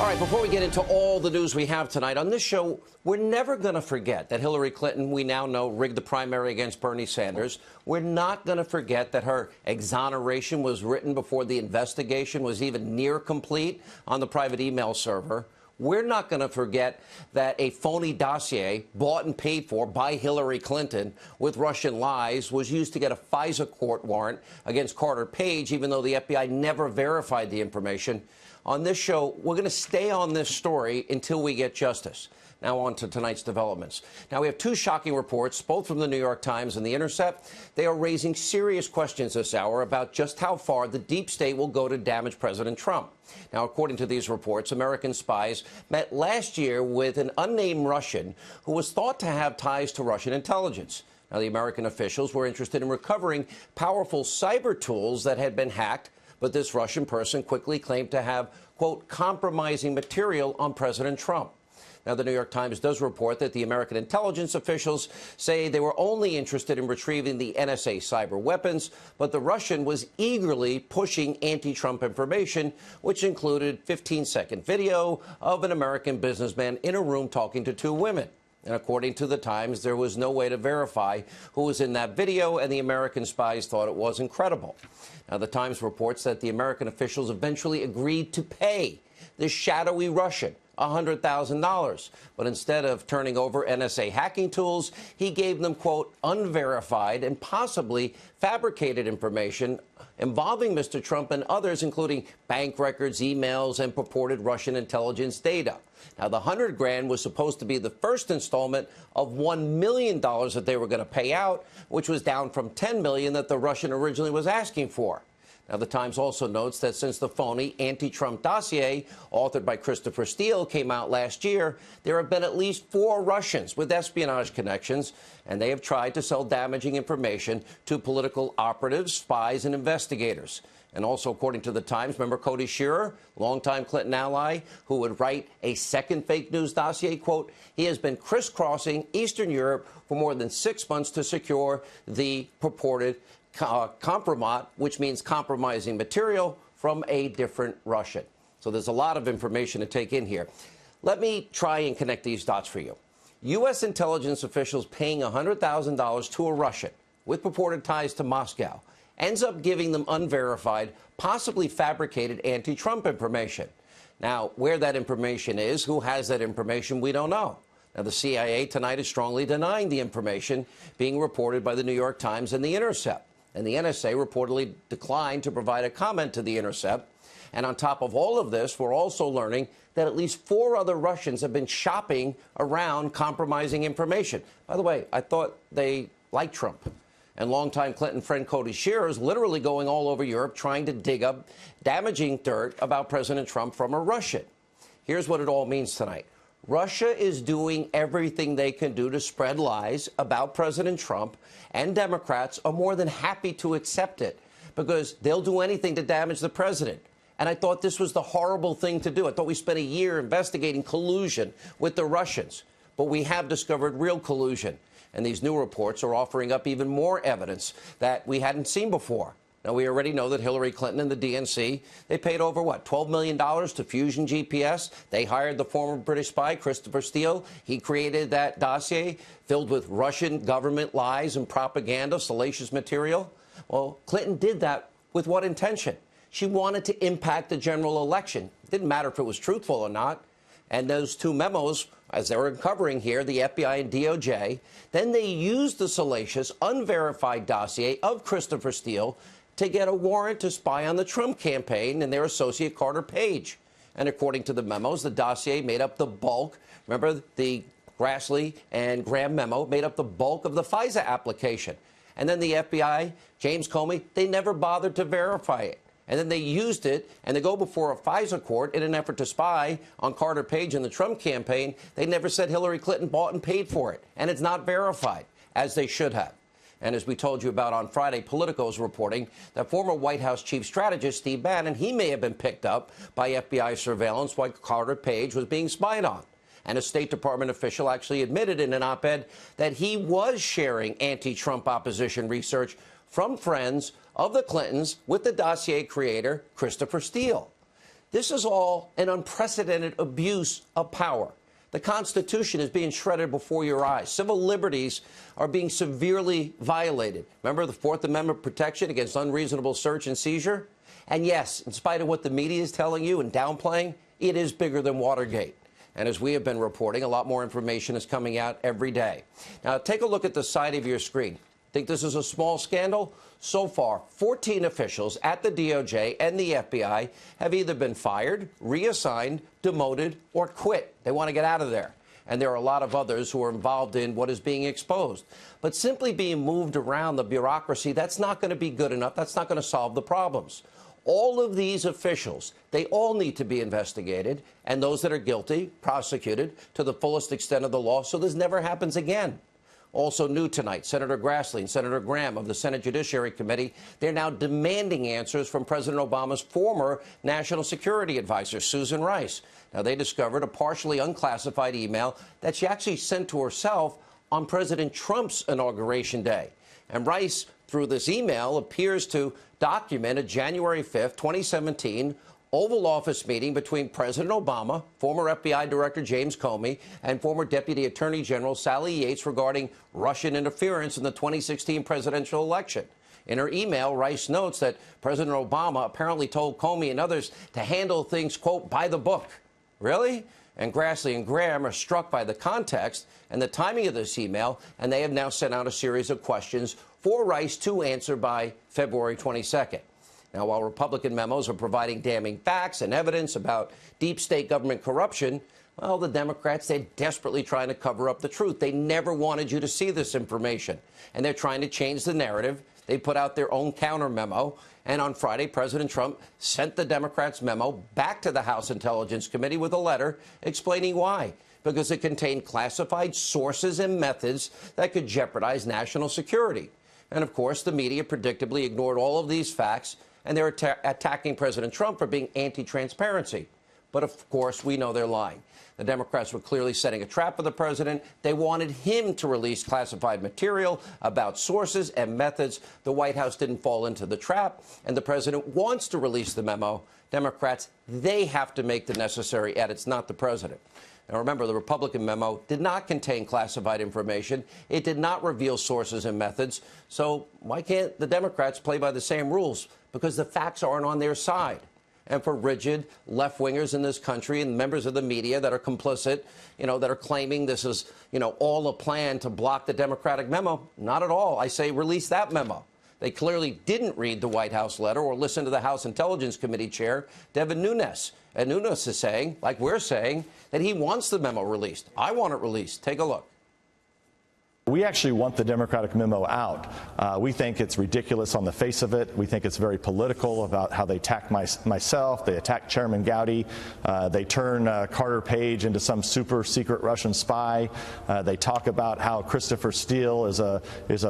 All right, before we get into all the news we have tonight, on this show, we're never going to forget that Hillary Clinton, we now know, rigged the primary against Bernie Sanders. We're not going to forget that her exoneration was written before the investigation was even near complete on the private email server. We're not going to forget that a phony dossier bought and paid for by Hillary Clinton with Russian lies was used to get a FISA court warrant against Carter Page, even though the FBI never verified the information. On this show, we're going to stay on this story until we get justice. Now on to tonight's developments. Now, we have two shocking reports, both from the New York Times and The Intercept. They are raising serious questions this hour about just how far the deep state will go to damage President Trump. Now, according to these reports, American spies met last year with an unnamed Russian who was thought to have ties to Russian intelligence. Now, the American officials were interested in recovering powerful cyber tools that had been hacked, but this Russian person quickly claimed to have, quote, compromising material on President Trump. Now, the New York Times does report that the American intelligence officials say they were only interested in retrieving the NSA cyber weapons, but the Russian was eagerly pushing anti-Trump information, which included 15-second video of an American businessman in a room talking to two women. And according to the Times, there was no way to verify who was in that video, and the American spies thought it was incredible. Now, the Times reports that the American officials eventually agreed to pay this shadowy Russian $100,000. But instead of turning over NSA hacking tools, he gave them, quote, unverified and possibly fabricated information involving Mr. Trump and others, including bank records, emails, and purported Russian intelligence data. Now, the $100,000 was supposed to be the first installment of $1 million that they were going to pay out, which was down from $10 million that the Russian originally was asking for. Now, the Times also notes that since the phony anti-Trump dossier, authored by Christopher Steele, came out last year, there have been at least 4 Russians with espionage connections, and they have tried to sell damaging information to political operatives, spies, and investigators. And also, according to the Times, remember Cody Shearer, longtime Clinton ally, who would write a second fake news dossier, quote, he has been crisscrossing Eastern Europe for more than 6 months to secure the purported compromat, which means compromising material, from a different Russian. So there's a lot of information to take in here. Let me try and connect these dots for you. U.S. intelligence officials paying $100,000 to a Russian with purported ties to Moscow ends up giving them unverified, possibly fabricated anti-Trump information. Now, where that information is, who has that information, we don't know. Now, the CIA tonight is strongly denying the information being reported by the New York Times and The Intercept. And the NSA reportedly declined to provide a comment to The Intercept. And on top of all of this, we're also learning that at least 4 other Russians have been shopping around compromising information. By the way, I thought they liked Trump. And longtime Clinton friend Cody Shearer is literally going all over Europe trying to dig up damaging dirt about President Trump from a Russian. Here's what it all means tonight. Russia is doing everything they can do to spread lies about President Trump, and Democrats are more than happy to accept it because they'll do anything to damage the president. And I thought this was the horrible thing to do. I thought we spent a year investigating collusion with the Russians, but we have discovered real collusion. And these new reports are offering up even more evidence that we hadn't seen before. Now, we already know that Hillary Clinton and the DNC, they paid over, what, $12 million to Fusion GPS. They hired the former British spy, Christopher Steele. He created that dossier filled with Russian government lies and propaganda, salacious material. Well, Clinton did that with what intention? She wanted to impact the general election. It didn't matter if it was truthful or not. And those 2 memos, as they're uncovering here, the FBI and DOJ, then they used the salacious, unverified dossier of Christopher Steele to get a warrant to spy on the Trump campaign and their associate Carter Page. And according to the memos, the dossier made up the bulk. Remember, the Grassley and Graham memo made up the bulk of the FISA application. And then the FBI, James Comey, they never bothered to verify it. And then they used it, and they go before a FISA court in an effort to spy on Carter Page and the Trump campaign. They never said Hillary Clinton bought and paid for it. And it's not verified, as they should have. And as we told you about on Friday, Politico is reporting that former White House chief strategist Steve Bannon, he may have been picked up by FBI surveillance while Carter Page was being spied on. And a State Department official actually admitted in an op-ed that he was sharing anti-Trump opposition research from friends of the Clintons with the dossier creator, Christopher Steele. This is all an unprecedented abuse of power. The Constitution is being shredded before your eyes. Civil liberties are being severely violated. Remember the Fourth Amendment protection against unreasonable search and seizure? And yes, in spite of what the media is telling you and downplaying, it is bigger than Watergate. And as we have been reporting, a lot more information is coming out every day. Now, take a look at the side of your screen. Think this is a small scandal? So far, 14 officials at the DOJ and the FBI have either been fired, reassigned, demoted, or quit. They want to get out of there. And there are a lot of others who are involved in what is being exposed. But simply being moved around the bureaucracy, that's not going to be good enough. That's not going to solve the problems. All of these officials, they all need to be investigated, and those that are guilty, prosecuted to the fullest extent of the law so this never happens again. Also new tonight, Senator Grassley and Senator Graham of the Senate Judiciary Committee, they're now demanding answers from President Obama's former national security advisor, Susan Rice. Now, they discovered a partially unclassified email that she actually sent to herself on President Trump's inauguration day. And Rice, through this email, appears to document a January 5th, 2017, Oval Office meeting between President Obama, former FBI Director James Comey, and former Deputy Attorney General Sally Yates regarding Russian interference in the 2016 presidential election. In her email, Rice notes that President Obama apparently told Comey and others to handle things, quote, by the book. Really? And Grassley and Graham are struck by the context and the timing of this email, and they have now sent out a series of questions for Rice to answer by February 22nd. Now, while Republican memos are providing damning facts and evidence about deep state government corruption, well, the Democrats, they're desperately trying to cover up the truth. They never wanted you to see this information, and they're trying to change the narrative. They put out their own counter memo, and on Friday, President Trump sent the Democrats' memo back to the House Intelligence Committee with a letter explaining why. Because it contained classified sources and methods that could jeopardize national security. And, of course, the media predictably ignored all of these facts, and they're attacking President Trump for being anti-transparency. But, of course, we know they're lying. The Democrats were clearly setting a trap for the president. They wanted him to release classified material about sources and methods. The White House didn't fall into the trap, and the president wants to release the memo. Democrats, they have to make the necessary edits, not the president. Now, remember, the Republican memo did not contain classified information. It did not reveal sources and methods. So why can't the Democrats play by the same rules? Because the facts aren't on their side. And for rigid left-wingers in this country and members of the media that are complicit, that are claiming this is, all a plan to block the Democratic memo, not at all. I say release that memo. They clearly didn't read the White House letter or listen to the House Intelligence Committee chair, Devin Nunes. And Nunes is saying, like we're saying, that he wants the memo released. I want it released. Take a look. We actually want the Democratic memo out. We think it's ridiculous on the face of it. We think it's very political about how they attack myself. They attack Chairman Gowdy. They turn Carter Page into some super secret Russian spy. They talk about how Christopher Steele is a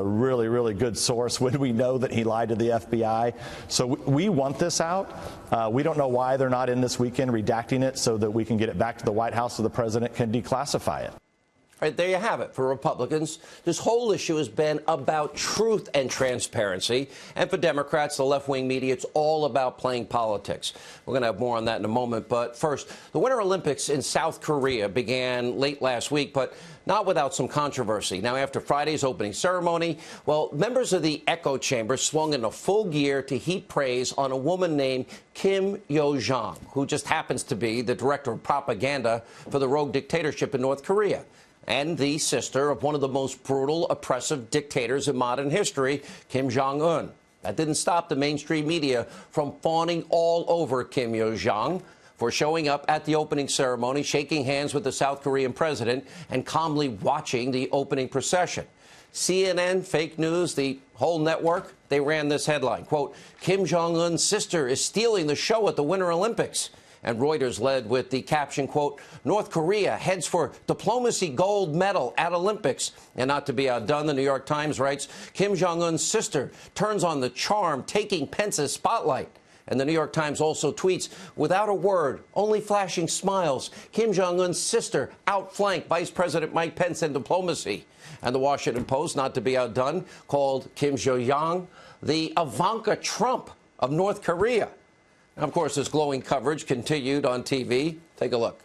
really, really good source when we know that he lied to the FBI. So we want this out. We don't know why they're not in this weekend redacting it so that we can get it back to the White House so the president can declassify it. Right, there you have it. For Republicans, this whole issue has been about truth and transparency. And for Democrats, the left-wing media, it's all about playing politics. We're going to have more on that in a moment. But first, the Winter Olympics in South Korea began late last week, but not without some controversy. Now, after Friday's opening ceremony, well, members of the echo chamber swung into full gear to heap praise on a woman named Kim Yo-jong, who just happens to be the director of propaganda for the rogue dictatorship in North Korea, and the sister of one of the most brutal, oppressive dictators in modern history, Kim Jong-un. That didn't stop the mainstream media from fawning all over Kim Yo-jong for showing up at the opening ceremony, shaking hands with the South Korean president, and calmly watching the opening procession. CNN, fake news, the whole network, they ran this headline, quote, Kim Jong-un's sister is stealing the show at the Winter Olympics. And Reuters led with the caption, quote, North Korea heads for diplomacy gold medal at Olympics. And not to be outdone, the New York Times writes, Kim Jong-un's sister turns on the charm, taking Pence's spotlight. And the New York Times also tweets, without a word, only flashing smiles, Kim Jong-un's sister outflanked Vice President Mike Pence in diplomacy. And the Washington Post, not to be outdone, called Kim Jo-young the Ivanka Trump of North Korea. Of course, this glowing coverage continued on TV. Take a look.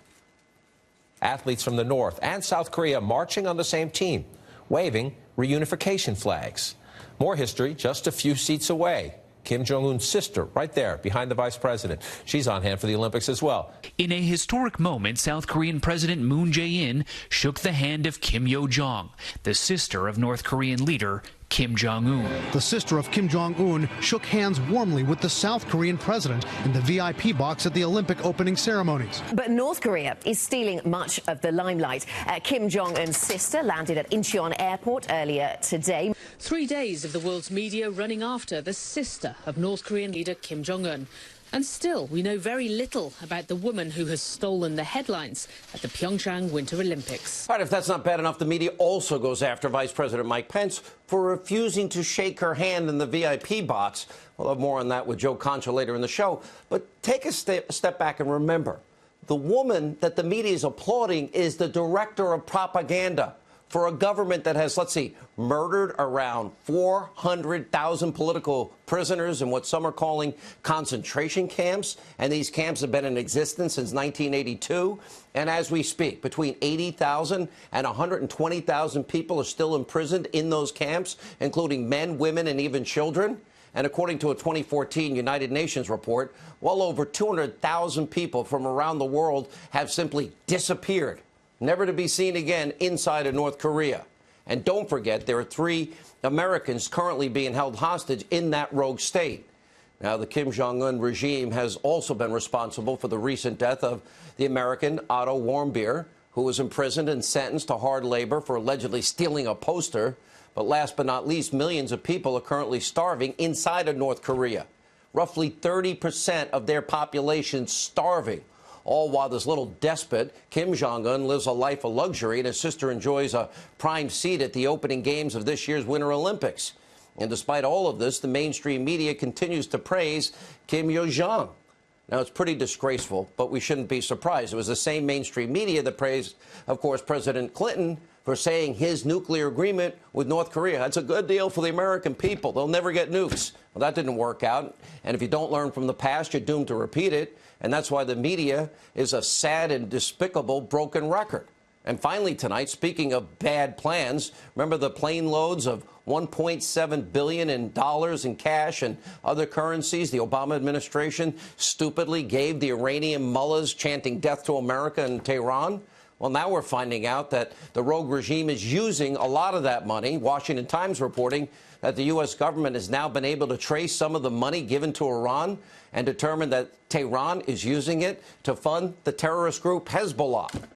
Athletes from the North and South Korea marching on the same team, waving reunification flags. More history just a few seats away. Kim Jong-un's sister, right there, behind the vice president. She's on hand for the Olympics as well. In a historic moment, South Korean President Moon Jae-in shook the hand of Kim Yo-jong, the sister of North Korean leader Kim Jong-un. The sister of Kim Jong-un shook hands warmly with the South Korean president in the VIP box at the Olympic opening ceremonies. But North Korea is stealing much of the limelight. Kim Jong-un's sister landed at Incheon Airport earlier today. 3 days of the world's media running after the sister of North Korean leader Kim Jong-un. And still, we know very little about the woman who has stolen the headlines at the Pyeongchang Winter Olympics. All right, if that's not bad enough, the media also goes after Vice President Mike Pence for refusing to shake her hand in the VIP box. We'll have more on that with Joe Concha later in the show. But take a step back and remember, the woman that the media is applauding is the director of propaganda for a government that has, let's see, murdered around 400,000 political prisoners in what some are calling concentration camps. And these camps have been in existence since 1982. And as we speak, between 80,000 and 120,000 people are still imprisoned in those camps, including men, women, and even children. And according to a 2014 United Nations report, well over 200,000 people from around the world have simply disappeared, never to be seen again inside of North Korea. And don't forget, there are 3 Americans currently being held hostage in that rogue state. Now, the Kim Jong-un regime has also been responsible for the recent death of the American Otto Warmbier, who was imprisoned and sentenced to hard labor for allegedly stealing a poster. But last but not least, millions of people are currently starving inside of North Korea. Roughly 30% of their population starving. All while this little despot, Kim Jong-un, lives a life of luxury and his sister enjoys a prime seat at the opening games of this year's Winter Olympics. And despite all of this, the mainstream media continues to praise Kim Yo-jong. Now, it's pretty disgraceful, but we shouldn't be surprised. It was the same mainstream media that praised, of course, President Clinton for saying his nuclear agreement with North Korea. That's a good deal for the American people. They'll never get nukes. Well, that didn't work out. And if you don't learn from the past, you're doomed to repeat it. And that's why the media is a sad and despicable broken record. And finally tonight, speaking of bad plans, remember the plane loads of $1.7 billion in cash and other currencies the Obama administration stupidly gave the Iranian mullahs chanting death to America in Tehran? Well, now we're finding out that the rogue regime is using a lot of that money. Washington Times reporting that the U.S. government has now been able to trace some of the money given to Iran and determine that Tehran is using it to fund the terrorist group Hezbollah.